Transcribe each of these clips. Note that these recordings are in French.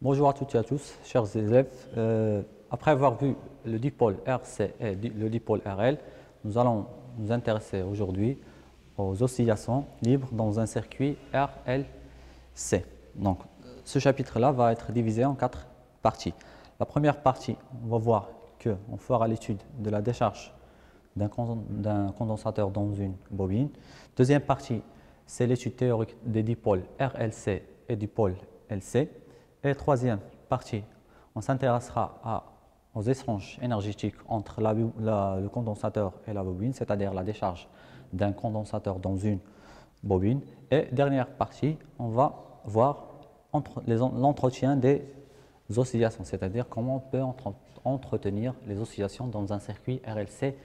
Bonjour à toutes et à tous, chers élèves. Après avoir vu le dipôle RC et le dipôle RL, nous allons nous intéresser aujourd'hui aux oscillations libres dans un circuit RLC. Donc, ce chapitre-là va être divisé en 4 parties. La première partie, on va voir qu'on fera l'étude de la décharge d'un condensateur dans une bobine. Deuxième partie, c'est l'étude théorique des dipôles RLC et dipôle LC. Et troisième partie, on s'intéressera aux échanges énergétiques entre le condensateur et la bobine, c'est-à-dire la décharge d'un condensateur dans une bobine. Et dernière partie, on va voir l'entretien des oscillations, c'est-à-dire comment on peut entretenir les oscillations dans un circuit RLC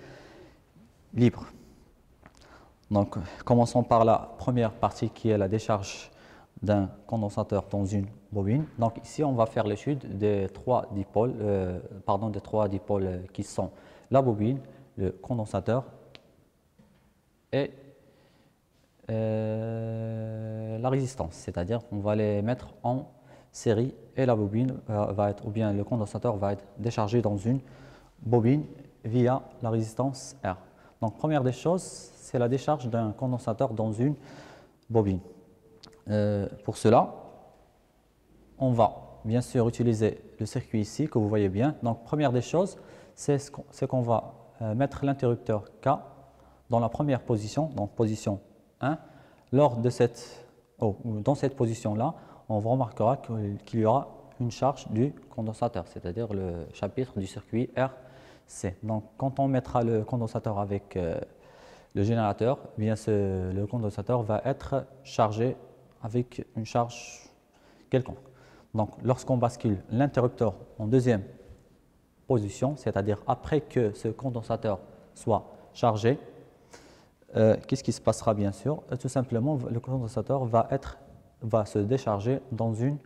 libre. Donc, commençons par la première partie qui est la décharge d'un condensateur dans une bobine. Donc ici, on va faire l'étude des trois dipoles qui sont la bobine, le condensateur et la résistance. C'est-à-dire qu'on va les mettre en série et la bobine ou bien le condensateur va être déchargé dans une bobine via la résistance R. Donc première des choses, c'est la décharge d'un condensateur dans une bobine. Pour cela, on va bien sûr utiliser le circuit ici que vous voyez bien. Donc première des choses, c'est qu'on va mettre l'interrupteur K dans la première position, donc position 1. Dans cette position-là, on remarquera qu'il y aura une charge du condensateur, c'est-à-dire le chapitre du circuit RC. Donc quand on mettra le condensateur avec le générateur, eh bien le condensateur va être chargé avec une charge quelconque. Donc, lorsqu'on bascule l'interrupteur en deuxième position, c'est-à-dire après que ce condensateur soit chargé, qu'est-ce qui se passera bien sûr? Tout simplement, le condensateur va se décharger dans une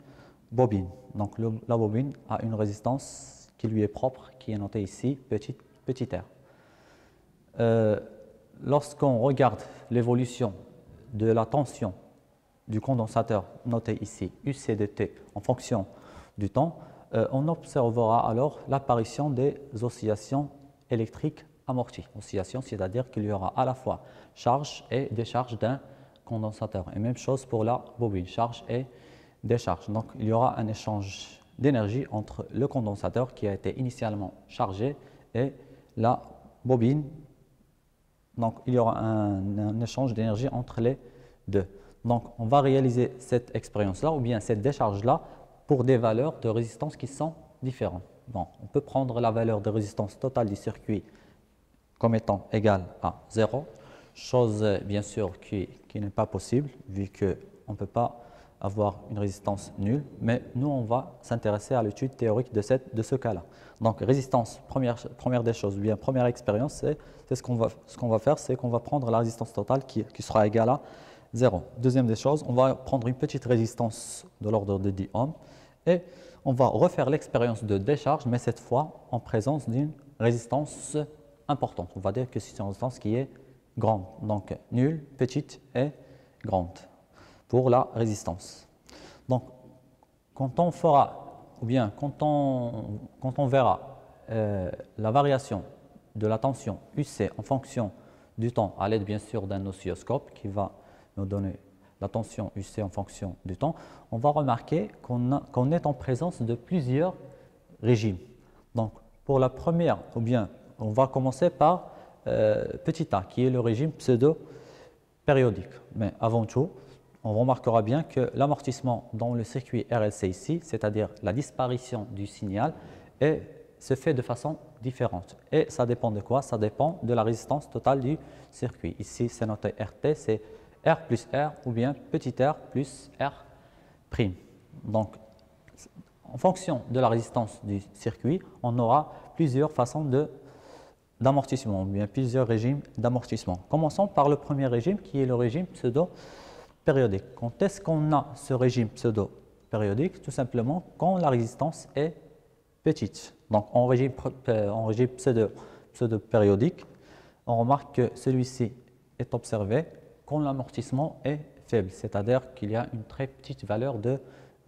bobine. Donc, la bobine a une résistance qui lui est propre, qui est notée ici, petit r. Lorsqu'on regarde l'évolution de la tension du condensateur noté ici, UC/T, en fonction du temps, on observera alors l'apparition des oscillations électriques amorties. Oscillations, c'est-à-dire qu'il y aura à la fois charge et décharge d'un condensateur. Et même chose pour la bobine, charge et décharge. Donc il y aura un échange d'énergie entre le condensateur qui a été initialement chargé et la bobine. Donc il y aura un échange d'énergie entre les deux. Donc, on va réaliser cette expérience-là ou bien cette décharge-là pour des valeurs de résistance qui sont différentes. Bon, on peut prendre la valeur de résistance totale du circuit comme étant égale à 0, chose bien sûr qui n'est pas possible vu qu'on ne peut pas avoir une résistance nulle, mais nous on va s'intéresser à l'étude théorique de ce cas-là. Donc résistance, première des choses, bien première expérience, c'est ce qu'on va faire, c'est qu'on va prendre la résistance totale qui sera égale à 0. Deuxième des choses, on va prendre une petite résistance de l'ordre de 10 ohms et on va refaire l'expérience de décharge, mais cette fois en présence d'une résistance importante. On va dire que c'est une résistance qui est grande, donc nulle, petite et grande pour la résistance. Donc, quand on fera, ou bien quand on verra la variation de la tension UC en fonction du temps, à l'aide bien sûr d'un oscilloscope qui va nous donner la tension UC en fonction du temps, on va remarquer qu'on est en présence de plusieurs régimes. Donc, pour la première, ou bien on va commencer par petit a, qui est le régime pseudo-périodique. Mais avant tout, on remarquera bien que l'amortissement dans le circuit RLC ici, c'est-à-dire la disparition du signal, se fait de façon différente. Et ça dépend de quoi? Ça dépend de la résistance totale du circuit. Ici, c'est noté RT, c'est R plus R ou bien petit r plus R prime. Donc, en fonction de la résistance du circuit, on aura plusieurs façons d'amortissement, ou bien plusieurs régimes d'amortissement. Commençons par le premier régime qui est le régime pseudo-périodique. Quand est-ce qu'on a ce régime pseudo-périodique? Tout simplement quand la résistance est petite. Donc, en régime pseudo-périodique, on remarque que celui-ci est observé quand l'amortissement est faible, c'est-à-dire qu'il y a une très petite valeur de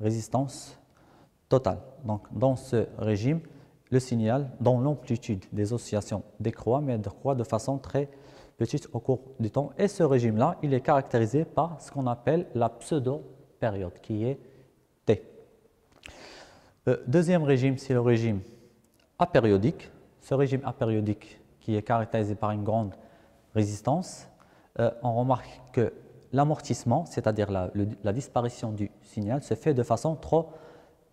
résistance totale. Donc, dans ce régime, le signal, dont l'amplitude des oscillations décroît, mais décroît de façon très petite au cours du temps. Et ce régime-là, il est caractérisé par ce qu'on appelle la pseudo-période, qui est T. Le deuxième régime, c'est le régime apériodique. Ce régime apériodique, qui est caractérisé par une grande résistance, on remarque que l'amortissement, c'est-à-dire la disparition du signal, se fait de façon trop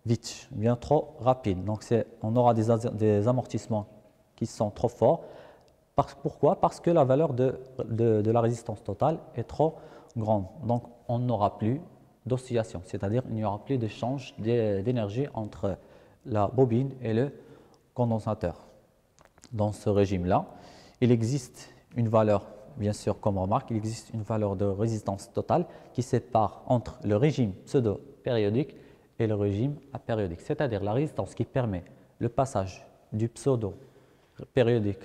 vite, bien trop rapide. Donc on aura des amortissements qui sont trop forts. Pourquoi? Parce que la valeur de la résistance totale est trop grande. Donc on n'aura plus d'oscillation, c'est-à-dire il n'y aura plus d'échange d'énergie entre la bobine et le condensateur. Dans ce régime-là, il existe une valeur, bien sûr, comme remarque, il existe une valeur de résistance totale qui sépare entre le régime pseudo-périodique et le régime apériodique, c'est-à-dire la résistance qui permet le passage du pseudo-périodique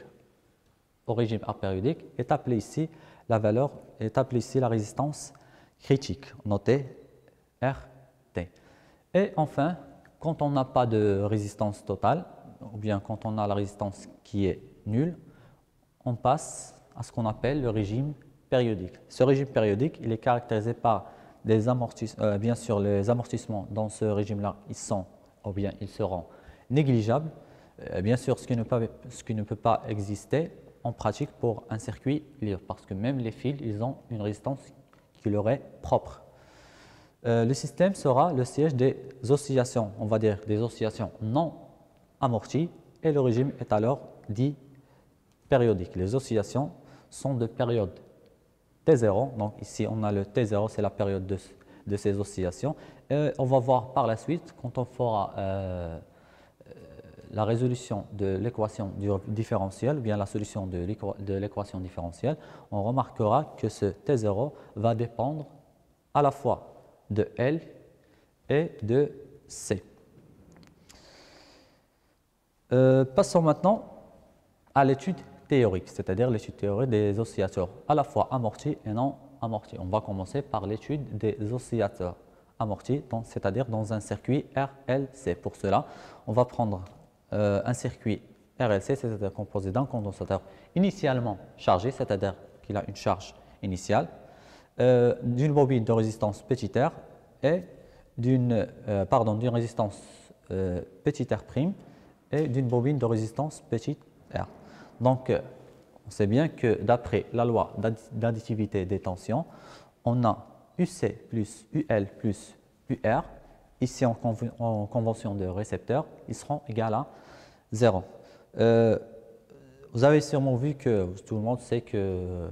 au régime apériodique est appelée ici la résistance critique, notée RT. Et enfin, quand on n'a pas de résistance totale, ou bien quand on a la résistance qui est nulle, on passe à ce qu'on appelle le régime périodique. Ce régime périodique, il est caractérisé par des amortissements, bien sûr les amortissements dans ce régime-là, ils seront négligeables. Bien sûr, ce qui ne peut pas exister en pratique pour un circuit libre, parce que même les fils, ils ont une résistance qui leur est propre. Le système sera le siège des oscillations, on va dire des oscillations non amorties, et le régime est alors dit périodique. Les oscillations sont de période T0, donc ici on a le T0, c'est la période de ces oscillations. Et on va voir par la suite, quand on fera la résolution de l'équation du différentiel, ou bien la solution de l'équation différentielle, on remarquera que ce T0 va dépendre à la fois de L et de C. Passons maintenant à l'étude théorique, c'est-à-dire l'étude théorique des oscillateurs à la fois amortis et non amortis. On va commencer par l'étude des oscillateurs amortis, c'est-à-dire dans un circuit RLC. Pour cela, on va prendre un circuit RLC, c'est-à-dire composé d'un condensateur initialement chargé, c'est-à-dire qu'il a une charge initiale, d'une bobine de résistance petit r et d'une résistance petit r' et d'une bobine de résistance petit r. Donc, on sait bien que d'après la loi d'additivité des tensions, on a UC plus UL plus UR. Ici, en convention de récepteur, ils seront égaux à 0. Vous avez sûrement vu que tout le monde sait que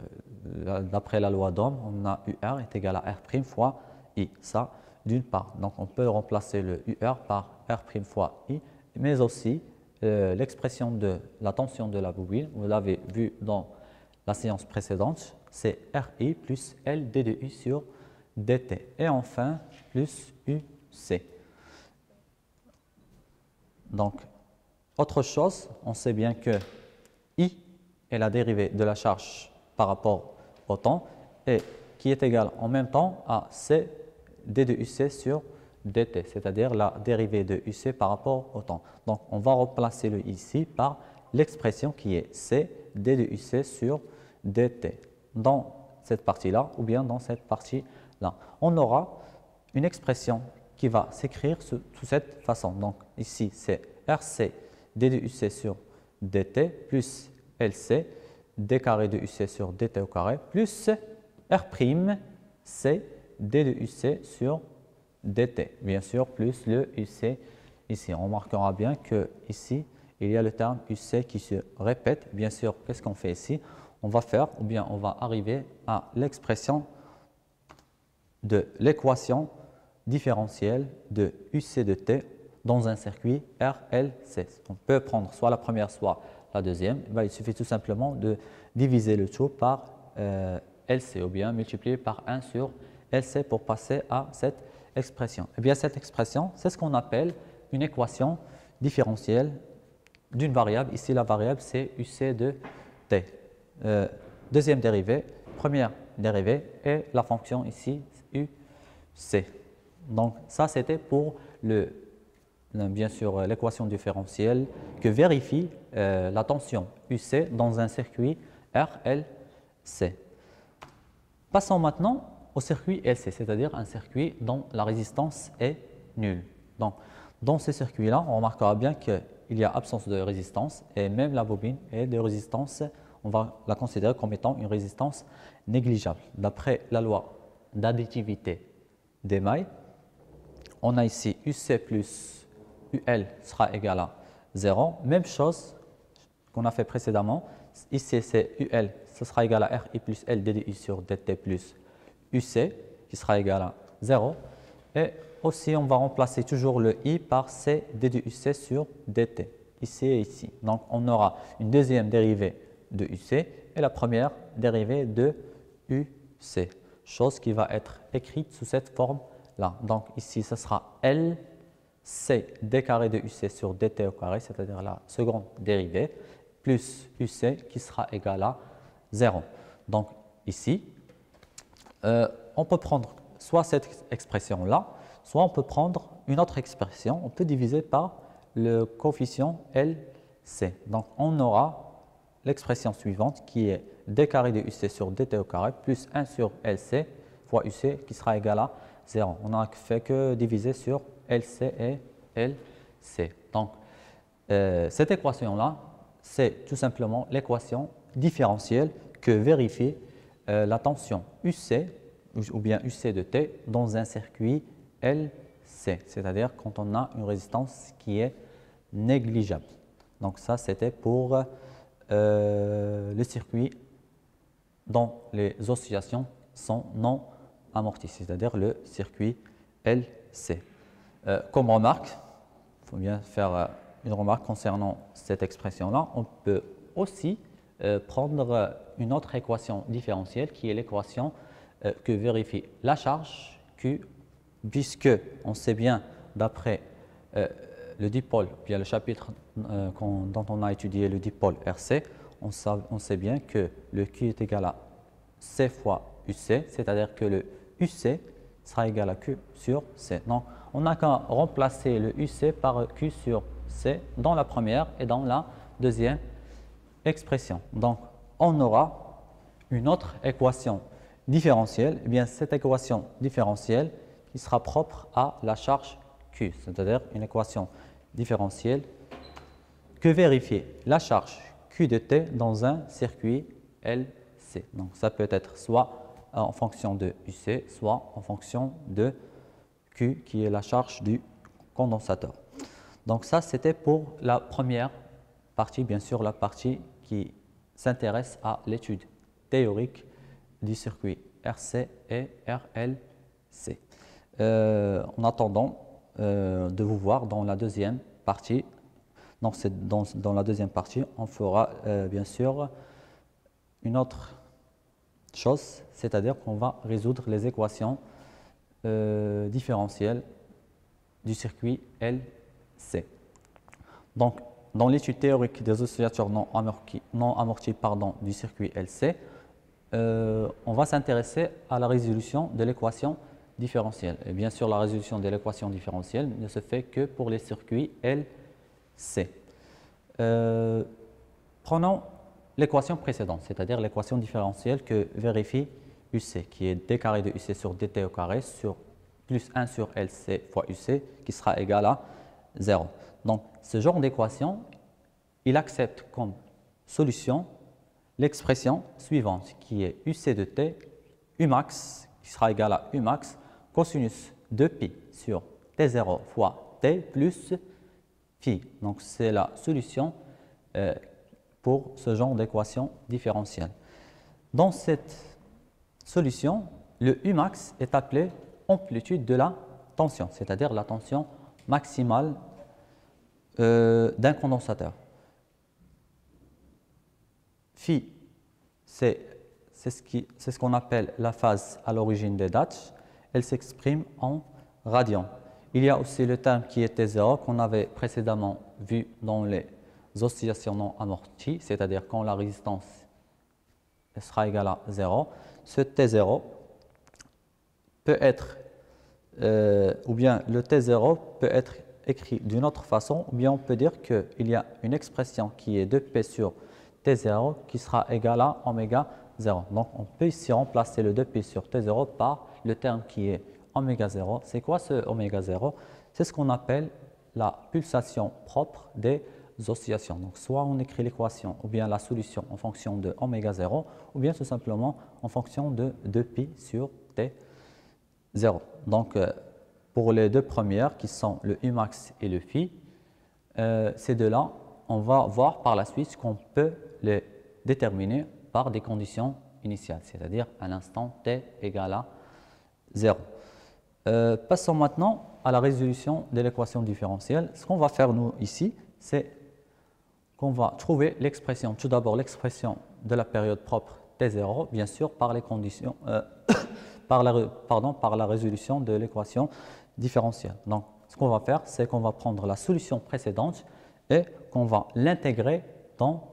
d'après la loi d'Ohm, on a UR est égal à R' fois I. Ça, d'une part. Donc, on peut remplacer le UR par R' fois I, mais aussi l'expression de la tension de la bobine, vous l'avez vu dans la séance précédente, c'est RI plus L d de U sur dt. Et enfin, plus UC. Donc, autre chose, on sait bien que I est la dérivée de la charge par rapport au temps et qui est égale en même temps à C d de UC sur dt, c'est-à-dire la dérivée de UC par rapport au temps. Donc, on va remplacer le ici par l'expression qui est C d de UC sur dt. Dans cette partie-là ou bien dans cette partie-là, on aura une expression qui va s'écrire sous cette façon. Donc, ici, c'est RC d de UC sur dt plus LC d carré de UC sur dt au carré plus R' C d de UC sur dt, bien sûr, plus le UC ici. On remarquera bien que ici, il y a le terme UC qui se répète. Bien sûr, qu'est-ce qu'on fait ici? On va faire, ou bien on va arriver à l'expression de l'équation différentielle de UC de t dans un circuit RLC. On peut prendre soit la première, soit la deuxième. Il suffit tout simplement de diviser le tout par LC, ou bien multiplier par 1 sur LC pour passer à cette expression. Eh bien, cette expression, c'est ce qu'on appelle une équation différentielle d'une variable. Ici, la variable, c'est UC de t. Deuxième dérivée, première dérivée et la fonction ici, UC. Donc, ça, c'était pour bien sûr l'équation différentielle que vérifie la tension UC dans un circuit RLC. Passons maintenant au circuit LC, c'est-à-dire un circuit dont la résistance est nulle. Donc, dans ce circuit-là, on remarquera bien qu'il y a absence de résistance et même la bobine est de résistance, on va la considérer comme étant une résistance négligeable. D'après la loi d'additivité des mailles, on a ici UC plus UL sera égal à 0. Même chose qu'on a fait précédemment. Ici, c'est UL, ce sera égal à RI plus L dDI sur dt plus UC, qui sera égal à 0. Et aussi, on va remplacer toujours le I par C dDUC sur dt, ici et ici. Donc, on aura une deuxième dérivée de UC et la première dérivée de UC, chose qui va être écrite sous cette forme-là. Donc, ici, ce sera LC d carré de UC sur dt au carré, c'est-à-dire la seconde dérivée, plus UC qui sera égal à 0. Donc, ici, on peut prendre soit cette expression-là, soit on peut prendre une autre expression, on peut diviser par le coefficient LC. Donc, on aura l'expression suivante qui est d carré de UC sur dt au carré plus 1 sur LC fois UC qui sera égal à 0. On n'a fait que diviser sur LC et LC. Donc, cette équation-là, c'est tout simplement l'équation différentielle que vérifie la tension UC ou bien UC de T dans un circuit LC, c'est-à-dire quand on a une résistance qui est négligeable. Donc ça, c'était pour le circuit dont les oscillations sont non amorties, c'est-à-dire le circuit LC. Comme remarque, il faut bien faire une remarque concernant cette expression-là. On peut aussi prendre une autre équation différentielle qui est l'équation que vérifie la charge Q, puisque on sait bien d'après le dipôle, bien le chapitre dont on a étudié le dipôle RC, on sait bien que le Q est égal à C fois UC, c'est-à-dire que le UC sera égal à Q sur C. Donc, on n'a qu'à remplacer le UC par Q sur C dans la première et dans la deuxième expression. Donc, on aura une autre équation différentielle. Eh bien, cette équation différentielle qui sera propre à la charge Q, c'est-à-dire une équation différentielle que vérifie la charge Q de T dans un circuit LC. Donc, ça peut être soit en fonction de UC, soit en fonction de Q, qui est la charge du condensateur. Donc ça, c'était pour la première partie, bien sûr, la partie qui s'intéresse à l'étude théorique du circuit RC et RLC. En attendant de vous voir dans la deuxième partie, dans la deuxième partie, on fera bien sûr une autre chose, c'est-à-dire qu'on va résoudre les équations différentielles du circuit LC. Donc, dans l'étude théorique des oscillateurs non amortis du circuit LC, on va s'intéresser à la résolution de l'équation différentielle. Et bien sûr, la résolution de l'équation différentielle ne se fait que pour les circuits LC. Prenons l'équation précédente, c'est-à-dire l'équation différentielle que vérifie UC, qui est d carré de UC sur dt au carré sur plus 1 sur LC fois UC, qui sera égal à 0. Donc, ce genre d'équation, il accepte comme solution l'expression suivante, qui est UC de T, Umax, qui sera égal à Umax, cosinus de pi sur T0 fois T plus phi. Donc, c'est la solution pour ce genre d'équation différentielle. Dans cette solution, le Umax est appelé amplitude de la tension, c'est-à-dire la tension maximale d'un condensateur. Phi, c'est ce qu'on appelle la phase à l'origine des dates. Elle s'exprime en radians. Il y a aussi le terme qui est T0 qu'on avait précédemment vu dans les oscillations non amorties, c'est-à-dire quand la résistance sera égale à 0. Ce T0 peut être, ou bien le T0 peut être écrit d'une autre façon, ou bien on peut dire qu'il y a une expression qui est 2p sur t0 qui sera égale à oméga 0. Donc on peut ici remplacer le 2p sur t0 par le terme qui est oméga 0. C'est quoi ce oméga 0? C'est ce qu'on appelle la pulsation propre des oscillations. Donc soit on écrit l'équation ou bien la solution en fonction de oméga 0 ou bien tout simplement en fonction de 2pi sur t0. Donc pour les deux premières qui sont le Umax et le Phi, ces deux-là, on va voir par la suite qu'on peut les déterminer par des conditions initiales, c'est-à-dire à l'instant t égale à 0. Passons maintenant à la résolution de l'équation différentielle. Ce qu'on va faire nous ici, c'est qu'on va trouver l'expression, tout d'abord l'expression de la période propre T0, bien sûr par les conditions, par la résolution de l'équation différentielle. Donc, ce qu'on va faire, c'est qu'on va prendre la solution précédente et qu'on va l'intégrer dans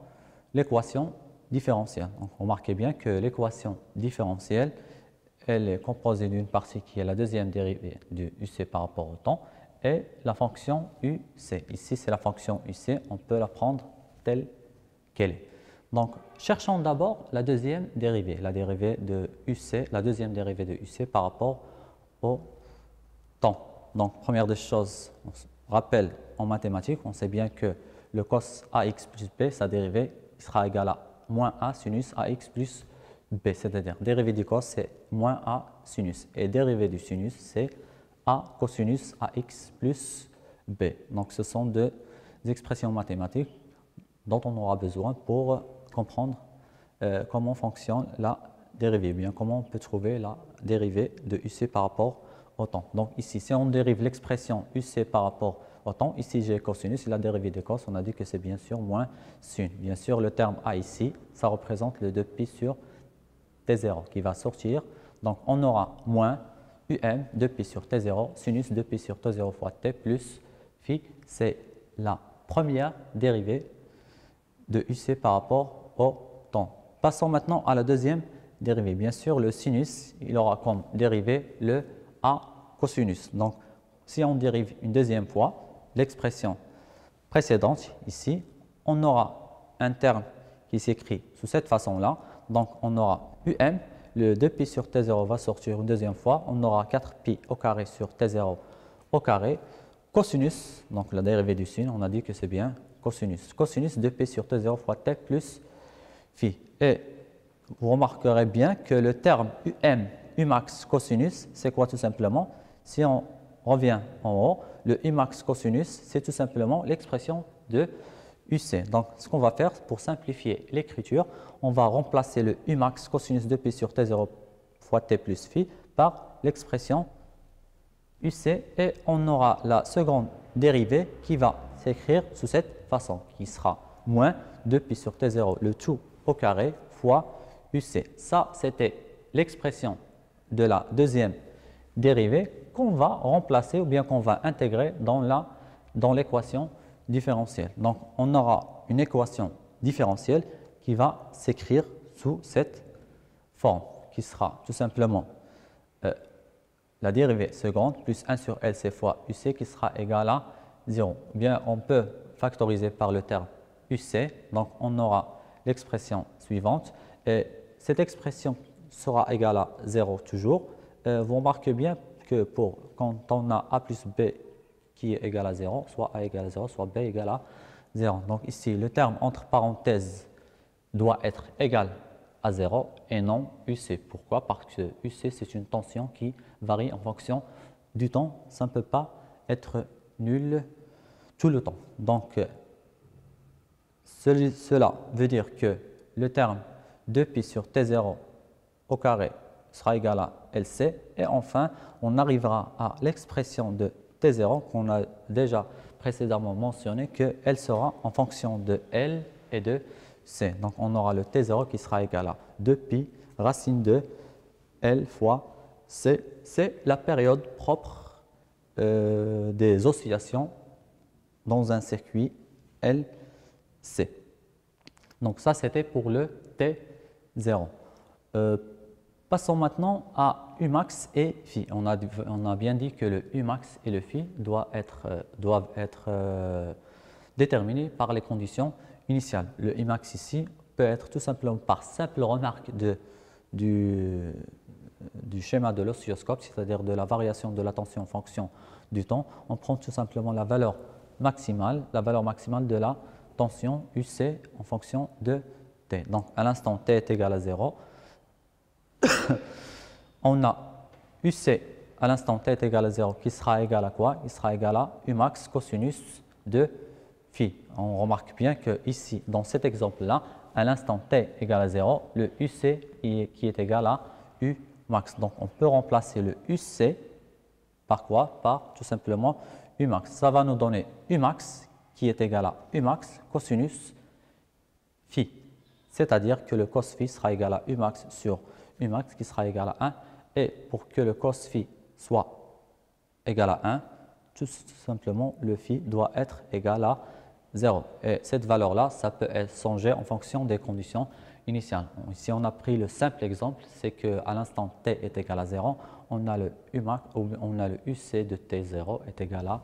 l'équation différentielle. Donc, remarquez bien que l'équation différentielle, elle est composée d'une partie qui est la deuxième dérivée du UC par rapport au temps et la fonction UC. Ici, c'est la fonction UC, on peut la prendre telle qu'elle est. Donc, cherchons d'abord la deuxième dérivée, la dérivée de UC, la deuxième dérivée de UC par rapport au temps. Donc, première des choses, on se rappelle en mathématiques, on sait bien que le cos AX plus B, sa dérivée sera égale à moins A sinus AX plus B, c'est-à-dire dérivée du cos, c'est moins A sinus, et dérivée du sinus, c'est A cosinus AX plus B. Donc, ce sont deux expressions mathématiques dont on aura besoin pour comprendre comment fonctionne la dérivée, bien comment on peut trouver la dérivée de UC par rapport au temps. Donc ici, si on dérive l'expression UC par rapport au temps, ici j'ai cosinus, et la dérivée de cos, on a dit que c'est bien sûr moins sin. Bien sûr, le terme A ici, ça représente le 2pi sur T0 qui va sortir. Donc on aura moins UM 2pi sur T0, sinus 2pi sur T0 fois T plus phi, c'est la première dérivée de UC par rapport au temps. Passons maintenant à la deuxième dérivée. Bien sûr, le sinus, il aura comme dérivée le A cosinus. Donc, si on dérive une deuxième fois l'expression précédente, ici, on aura un terme qui s'écrit sous cette façon-là. Donc, on aura UM, le 2pi sur T0 va sortir une deuxième fois. On aura 4pi au carré sur T0 au carré. Cosinus, donc la dérivée du sin, on a dit que c'est bien cosinus. Cosinus 2pi sur T0 fois T plus phi. Et vous remarquerez bien que le terme Umax cosinus, c'est quoi tout simplement? Si on revient en haut, le Umax cosinus, c'est tout simplement l'expression de UC. Donc, ce qu'on va faire pour simplifier l'écriture, on va remplacer le Umax cosinus 2pi sur T0 fois T plus phi par l'expression UC et on aura la seconde dérivée qui va s'écrire sous cette façon, qui sera moins 2pi sur T0, le tout au carré, fois UC. Ça, c'était l'expression de la deuxième dérivée qu'on va remplacer ou bien qu'on va intégrer dans l'équation différentielle. Donc, on aura une équation différentielle qui va s'écrire sous cette forme, qui sera tout simplement la dérivée seconde plus 1 sur LC fois UC qui sera égal à 0. Bien, on peut factoriser par le terme UC, donc on aura l'expression suivante et cette expression sera égale à 0 toujours. Vous remarquez bien que quand on a A plus B qui est égal à 0, soit A égale à 0, soit B égale à 0. Donc ici, le terme entre parenthèses doit être égal à 0 et non UC. Pourquoi? Parce que UC, c'est une tension qui varie en fonction du temps. Ça ne peut pas être nul tout le temps. Donc, cela veut dire que le terme 2pi sur T0 au carré sera égal à LC. Et enfin, on arrivera à l'expression de T0 qu'on a déjà précédemment mentionné, qu'elle sera en fonction de L et de C. Donc, on aura le T0 qui sera égal à 2pi racine de L fois C. C'est la période propre des oscillations dans un circuit LC. Donc, ça, c'était pour le T0. Passons maintenant à Umax et phi. On a bien dit que le Umax et le phi doivent être déterminés par les conditions initiales. Le Umax ici peut être tout simplement par simple remarque du schéma de l'oscilloscope, c'est-à-dire de la variation de la tension en fonction du temps. On prend tout simplement la valeur maximale de la tension UC en fonction de T. Donc à l'instant T est égal à 0, on a UC à l'instant T est égal à 0 qui sera égal à quoi? Il sera égal à Umax cosinus de phi. On remarque bien que ici, dans cet exemple-là, à l'instant T égal à 0, le UC qui est égal à Umax. Donc on peut remplacer le UC par quoi? Par tout simplement Umax. Ça va nous donner Umax qui est égal à Umax cosinus phi. C'est-à-dire que le cos phi sera égal à Umax sur Umax qui sera égal à 1. Et pour que le cos phi soit égal à 1, tout simplement le phi doit être égal à 0. Et cette valeur-là, ça peut être changé en fonction des conditions initiales. Ici, on a pris le simple exemple, c'est qu'à l'instant t est égal à 0, on a le Umax, on a le UC de t0 est égal à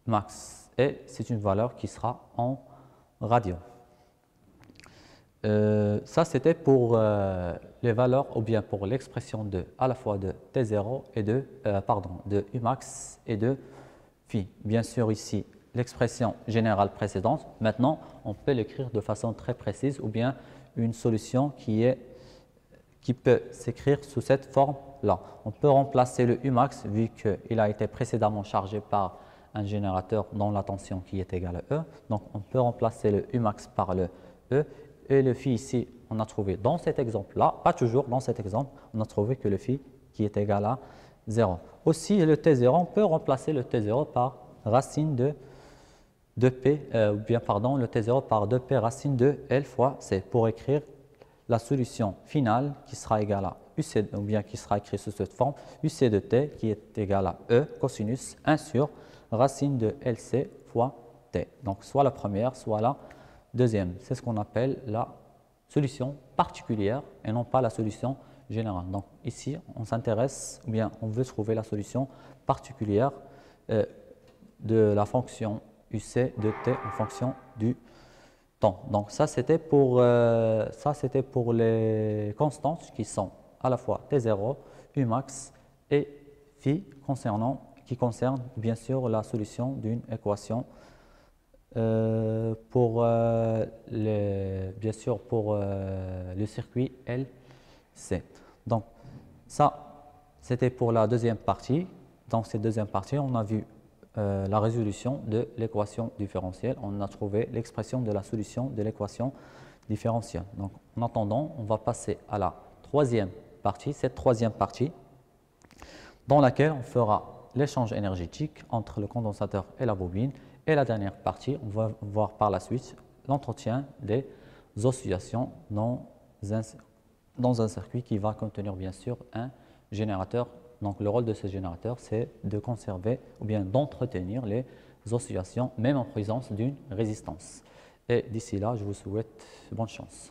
Umax. Et c'est une valeur qui sera en radians. Ça, c'était pour les valeurs ou bien pour l'expression à la fois de T0 et de Umax et de phi. Bien sûr, ici, l'expression générale précédente. Maintenant, on peut l'écrire de façon très précise ou bien une solution qui peut s'écrire sous cette forme-là. On peut remplacer le Umax vu qu'il a été précédemment chargé par un générateur dont la tension qui est égale à E. Donc, on peut remplacer le Umax par le E. Et le phi ici, on a trouvé dans cet exemple-là, pas toujours dans cet exemple, on a trouvé que le phi qui est égal à 0. Aussi, le T0, on peut remplacer le T0 par racine de 2P, le T0 par 2P racine de L fois C pour écrire la solution finale qui sera égale à UC, ou bien qui sera écrite sous cette forme, UC de T qui est égal à E cosinus 1 sur racine de LC fois T. Donc, soit la première, soit la deuxième. C'est ce qu'on appelle la solution particulière et non pas la solution générale. Donc, ici, on s'intéresse, ou bien on veut trouver la solution particulière de la fonction UC de T en fonction du temps. Donc, ça, c'était pour les constantes qui sont à la fois T0, Umax et phi qui concernent bien sûr la solution d'une équation pour le circuit LC. Donc, ça, c'était pour la deuxième partie. Dans cette deuxième partie, on a vu la résolution de l'équation différentielle. On a trouvé l'expression de la solution de l'équation différentielle. Donc, en attendant, on va passer à la troisième partie, cette troisième partie, dans laquelle on fera l'échange énergétique entre le condensateur et la bobine. Et la dernière partie, on va voir par la suite l'entretien des oscillations dans un circuit qui va contenir bien sûr un générateur. Donc le rôle de ce générateur, c'est de conserver ou bien d'entretenir les oscillations, même en présence d'une résistance. Et d'ici là, je vous souhaite bonne chance.